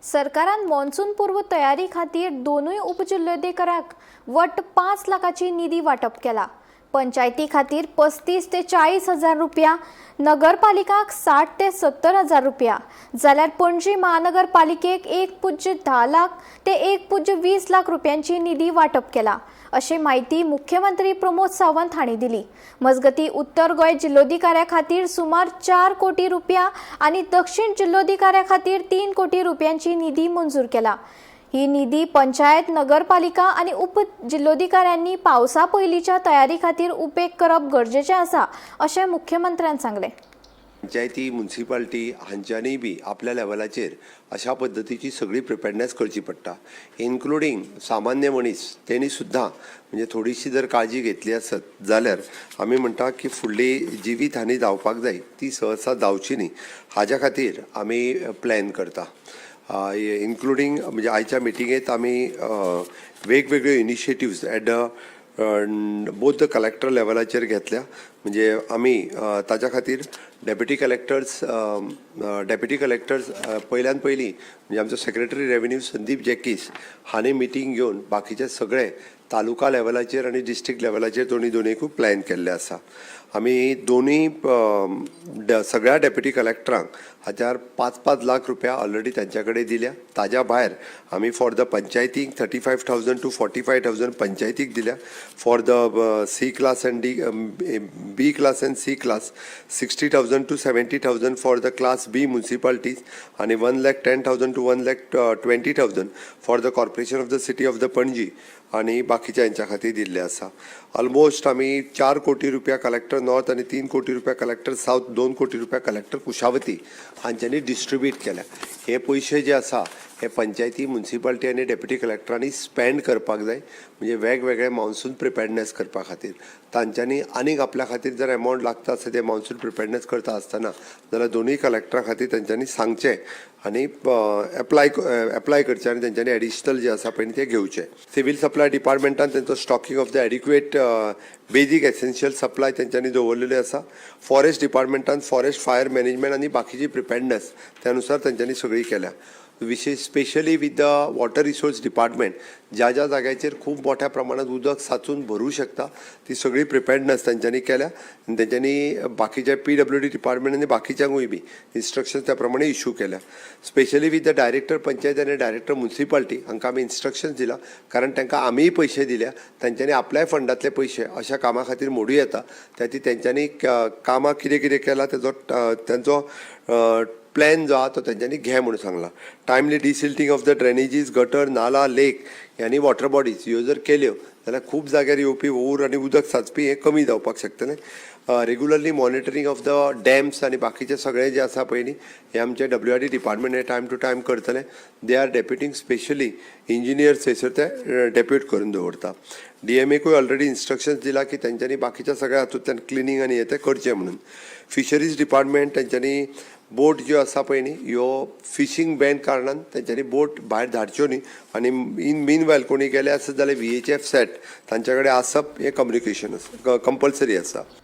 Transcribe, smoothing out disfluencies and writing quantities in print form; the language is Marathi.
सरकारान मॉन्सून पूर्व तयारी खातीर दोनूय उपजिल्लोधिकाऱ्यांक वट्ट 5 लाखाची निधी वाटप केला। पंचायती खातीर 35 ते 40 हजार रुपया, नगरपालिकाक 60 ते 70 हजार रुपया, जाल्यार पणजी महानगरपालिकेक 1.10 लाख ते 1.20 लाख रुपयांची निधी वाटप केला, अशी माहिती मुख्यमंत्री प्रमोद सावंत हांणी दिली। मजगती उत्तर गोंय जिल्लोधिकाऱ्या खातीर सुमार 4 कोटी रुपया आणि दक्षिण जिल्लोधिकाऱ्या खातीर 3 कोटी रुपयांची निधी मंजूर केला। ही निधी पंचायत, नगरपालिका आणि उपजिल्लोधिकाऱ्यांनी पावसा पयलींच्या तयारी खातीर उपेग करप गरजेचें आसा, अशें मुख्यमंत्र्यांनी सांगलें। पंचायती, म्युनिसिपालिटी हांच्यांनी बी आपल्या लेवलाचेर अशा पद्धतीची सगळी प्रिपेरनेस करची पडटा, इन्क्लुडींग सामान्य मनीस तेणी सुद्दां म्हणजे थोडीशी जर काळजी घेतली आसत जाल्यार आमी म्हणटा की फुडली जिवीत हानी जावपाक जाय ती सहसा जावची न्ही, हाज्या खातीर आमी प्लॅन करता। इन्क्लुडींग म्हणजे आयच्या मिटिंगेंत आमी वेगवेगळ्यो initiatives at both the collector लेवलाचेर घेतल्या। म्हणजे आमी ताच्या खातीर डेप्युटी कलेक्टर्स पयल्यान पयलीं म्हणजे आमचो सेक्रेटरी रेव्हेन्यू संदीप जेकीस हांणी मिटींग घेवन बाकीचे सगळे तालुका लेवलाचेर आनी डिस्ट्रिक्ट लेवलाचेर दोनूय प्लॅन केल्ले आसा। आमी दोनूय सगळ्या डेप्युटी कलेक्टरांक हाच्यार 5-5 लाख रुपया ऑलरेडी तांच्या कडेन दिल्या। ताज्या भायर आमी फॉर द पंचायतीक 35,000 to 45,000 पंचायतीक दिल्या। For the C class and B class and C class 60,000 to 70,000 for the class B म्युनिसिपालिटीज आणि 1,10,000 to 1,20,000 for the corporation of the city of the Panaji आणि बाकीच्या यांच्या खातीर दिल्ले आसा। ऑलमोस्ट आमी 4 कोटी रुपया कलेक्टर नॉर्थ आणि 3 कोटी रुपया कलेक्टर साऊथ, 2 कोटी रुपया कलेक्टर कुशावती हांच्यांनी डिस्ट्रीब्यूट केल्या। हे पयशे जे आसा हे पंचायती, म्युनिसिपालिटी आणि डेप्युटी कलेक्टरांनी स्पेंड करपाक जाय, म्हणजे वेगवेगळे मॉन्सून प्रिपेरनेस करपा खातीर। तांच्यांनी आनीक आपल्या खातीर जर अमावंट लागता आसता ते मॉन्सून प्रिपेरनेस करता आसतना जाल्यार दोनूय कलेक्टरा खातीर तांच्यांनी सांगचें आनी एप्लाय करचें आनी तांच्यांनी एडिशनल जे आसा पळय ते घेवचें। सिव्हील सप्लाय डिपार्टमेंटान तांचो stocking of the adequate basic essential supply तांच्यांनी दवरलेली आसा। फॉरेस्ट डिपार्टमेंटान फॉरेस्ट फायर मॅनेजमेंट आनी बाकीची प्रिपेरनेस त्यानुसार तांच्यांनी सगळी केल्या। विशेष specially with the water resource department ज्या जाग्याचेर खूब मोठ्या प्रमाणात उदक साचून भरू शकता ती सगळी प्रिपेर्डनेस तांच्यांनी केल्या। तांच्यांनी बाकीचे PWD डिपार्टमेंट आनी बाकीच्यांकूय बी इन्स्ट्रक्शन्स त्या प्रमाणे इश्यू केल्या। Specially with the director panchayat आनी डायरेक्टर म्युनिसिपालिटी हांकां आमी इन्स्ट्रक्शन्स दिला, कारण तांकां आमीय पयशे दिल्या, तांच्यांनी आपल्या फंडांतले पयशे अशा कामा खातीर मोडूं येता, त्या तांच्यांनी कामां कितें कितें केलां तांचो प्लॅन जो आहा तो तांच्यांनी घे म्हणून सांगला। Timely desilting of the drainages, gutter, नाला, लेक आनी वॉटर बॉडीज ह्यो जर केल्यो जाल्यार खूब जाग्यार येवपी वूर आनी उदक साचपी हें कमी जावपाक शकतलें। Regularly monitoring of the dams आनी बाकीचे सगळे जे आसा पळय न्ही हे आमचे WRD डिपार्टमेंट हे टायम टू टायम करतले। दे आर डेप्युटींग स्पेशली इंजिनियर्स थंयसर ते डेप्यूट करून दवरता। DMAकूय ऑलरेडी इन्स्ट्रक्शन्स दिला की तांच्यांनी बाकीच्या सगळ्या हातूंतल्यान क्लिनींग आनी हे ते करचें म्हणून। फिशरीज डिपार्टमेंट तांच्यांनी बोट ज्यो आसा पळय न्ही ह्यो फिशींग बॅन कारणान तांच्यांनी बोट भायर धाडच्यो न्ही, आनी मीन वायल कोणी गेले आसत जाल्यार VHF सेट तांच्या कडेन आसप हें कम्युनिकेशन कंपल्सरी आसा।